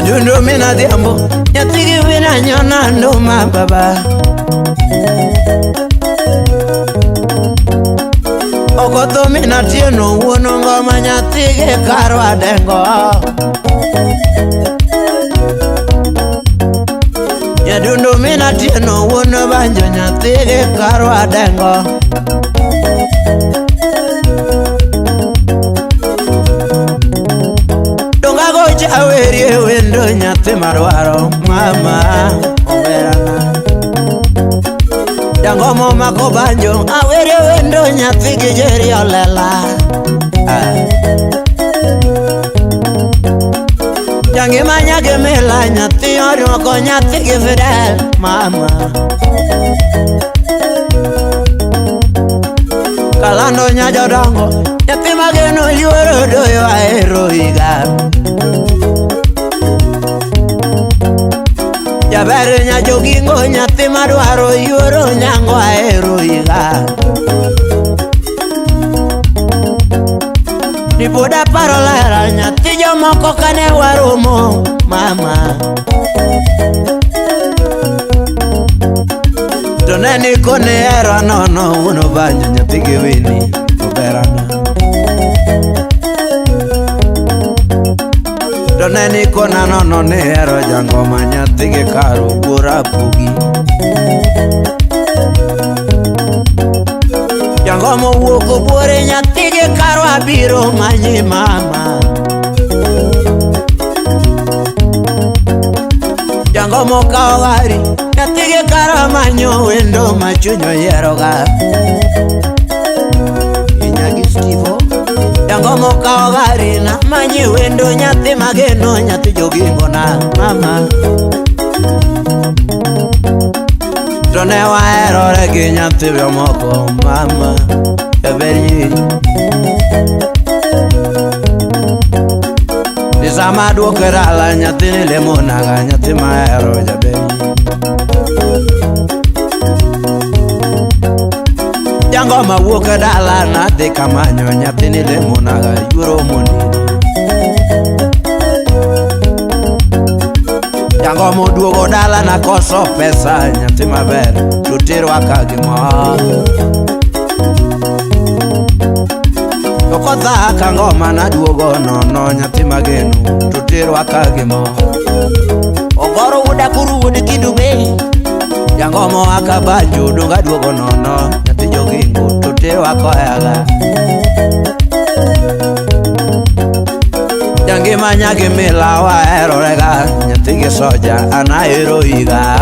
Nyadundo mina diambo nyatigi wina nyona ndoma baba Okoto mina tieno uono ngoma nyatige karwa dengo Nyadundo mina tieno uono banjo nyatige karwa dengo Donga goja werie wendo nyate marwaro mama oberana Jangomo mako banjo awere wendo nyati gijeri olela Jangi manya gemela nyati oroko nyati gifidel mama Kalando nyajodongo nyati mageno yuoro doyo aero higa Jabere nyajogingo nyati madwaro yuoro nyango aero higa Nipoda parolera nyati jomoko kane waromo mama Toneni kone era nono uno banjo nyati gewini oberana Toneni kona nono ne ero jangoma nyati ge karo gura pugi Jangomo wuoko buore nyati ge karo abiro manyi mama Jangomo kao gari nyati ge karo manyo wendo machunyo yeroga Inyagi Stivo Jangomo kao gari na manyi wendo nyati mageno nyati jogingo na mama Tone waero regi nyati vyomoko mama Eberi Nisama duokerala nyati nilemonaga nyati maero jaberi Jangoma wuoke dala na de kamanyo nyati nilemonaga yuro mondini Jangomo duogo dala na koso pesa nyati maber tutiro akagimo Yokotha kangoma na duogo nono nyati mageno tutiro akagimo Ogoro uda kuru udi kidube Jangomo akabanjo dunga duogo nono nyati jogingo tutiro akoyaga Jangi manyagi mila wa erorega nyati ge soja anaero higa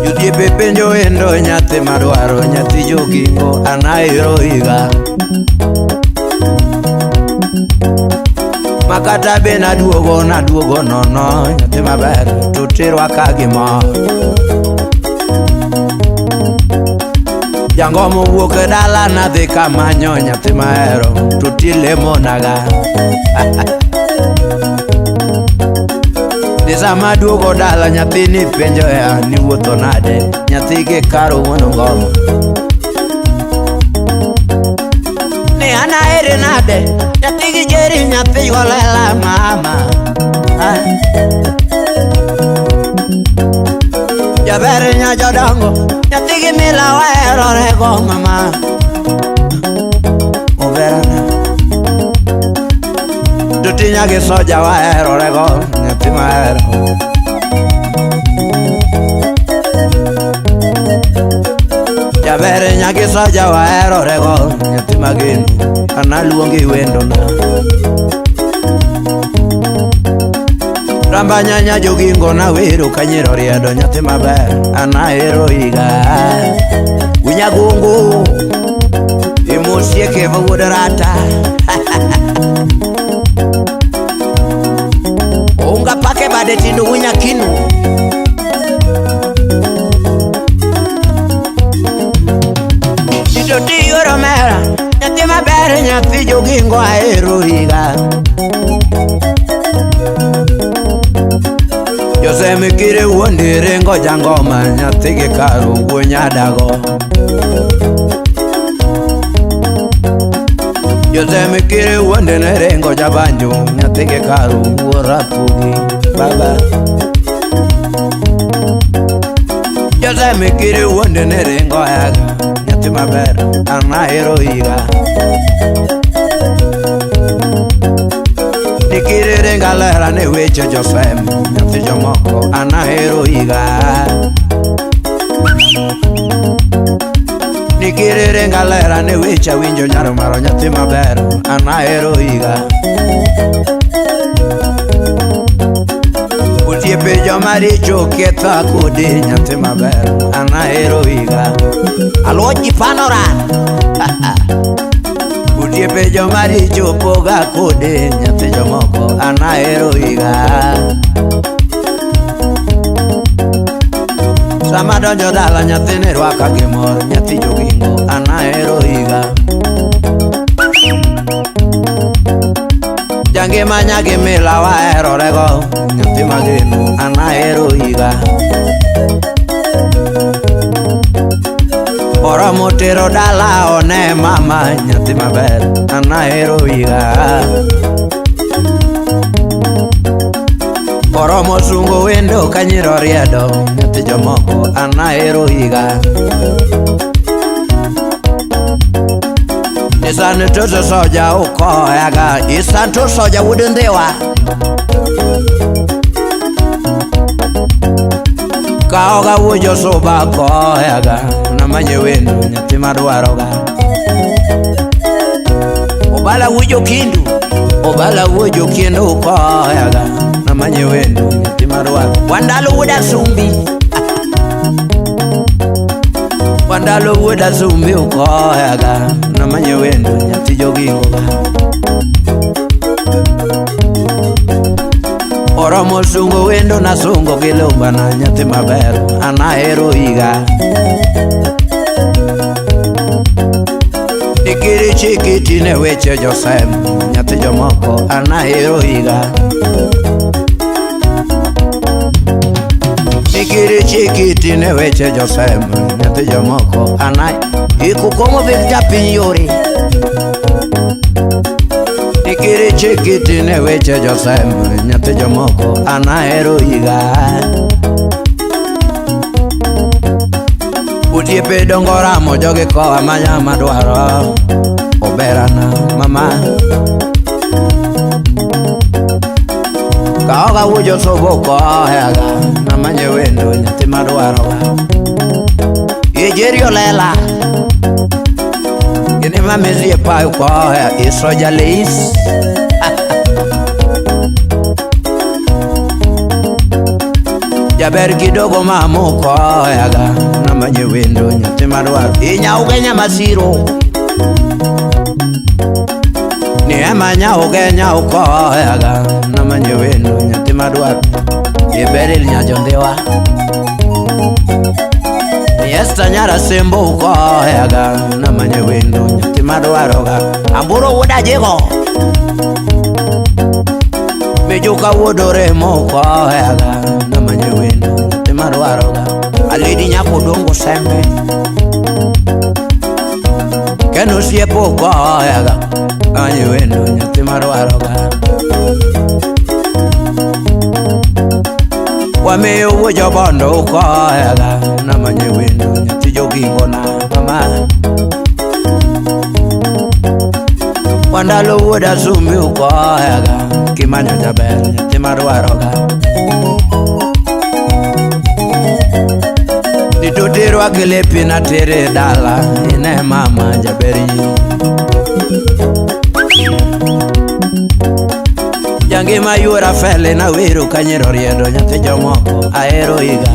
Yudie pepenjo endo nyati madwaro nyati jogingo anaero higa Makata be na duogo nono nyati maber tutiro akagimo Jangomo wuoke dala na dhi kamanyo nyati maero tutilemonaga Nisama duogo dala nyathi ni penjo ya ni wuotho nade Nyathi ge karo wuono ngoma Ni ana ere nade Nyathi gi jeri nyathi golela mama Jabere nyajodongo Nyathi gi mila waero rego mama Oberana Tutinya ge soja waero rego Nyathi maero Jabere nyagi soja waero rego Nyathi mageno Analuongi wendo na Ramba nyanya jogingo na wero kanyero riedo nyathi maber anaero higa Unyagungu Imusieke vudarata Unga pake bade tinu unyakinu Chitoti yoromera Nyathi maber nyathi jogingo aero higa Jose mikire wondire ngo jangoma nyathi ge karo wuonyadago Jose mikiri wonde nerengo jabanjo nyathige karu rapugi baba Jose mikiri wonde nerengo yaga nyathi maber anahero iga Nikiri renga lera ne weche Josem nyathi jomoko anahero iga Nikiri renga lera ne weche winjo nyaro maro nyathi maber anahero iga Utiepe jomaricho ketha kodi nyathi maber anahero iga Alwoji panoran Utiepe jomaricho poga kodi nyathi jomoko anahero iga Sama donjo dala nyathine rwaka gimor nyathi jogingo anahero iga Jange manyage mila wahero rego nyathi mageno anahero iga Oro motero dala one mama nyathi maber anahero iga Oro mosungo wendo kanyiro riedo nyathi jomoko anahero iga Nisani tuzo soja uko yaga Isantu soja wudindewa Kaoga wujo soba ko yaga Namanye wendo nyathi madwaroga Obala wujo kindu Obala wujo kindu ko yaga Namanye wendo nyathi madwaro Wandalo wuda sumbi Wandalo wuda sumbi uko yaga Namanye wendo nyathi jogingo ga Oro mosungo wendo na sungo gilumba na nyathi maber anahero iga Nikiri chikiti ne weche Josem nyathi jomoko anahero iga Nikiri chikiti ne weche Josem nyathi jomoko ikukomo vekta pinyori Nikiri chikiti ne weche Josem nyathi jomoko anahero iga Utiepe dongoramo joge kowa manya madwaro Oberana mama Kaoga wujo sobo ko yaga Namanye wendo nyathi madwaro Ijerio lela Gini mamezi payu ko ya isoja leis Jaber kidogo mamu ko yaga Namanye wendo nyathi madwaro Inya ugenya masiro Ni emanya ugenya uko yaga Namanye wendo nyathi madwaro Iberil nyajondewa Ni esta nyara sembo uko yaga Namanye wendo nyathi madwaro ga Amburo wuda jego Mejuka wudore mo uko yaga Namanye wendo nyathi madwaro ga Alidi nyako dongo sembe Keno siepo uko yaga Namanye wendo nyathi madwaro ga Wameyo wujo bondo uko yaga Namanye wendo nyathi jogingo na mama Wandalo wuda sumbi uko yaga Kimanyo jaber nyathi madwaro ga Ditutiro akelepi na tere dala Ine mama jaberi Jange mayura fele na wiru kanyero riedo nyathi jomoko ahero iga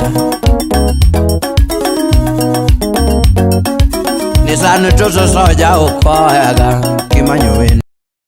Nisanu tuzo soja uko yaga Kimanyo wendo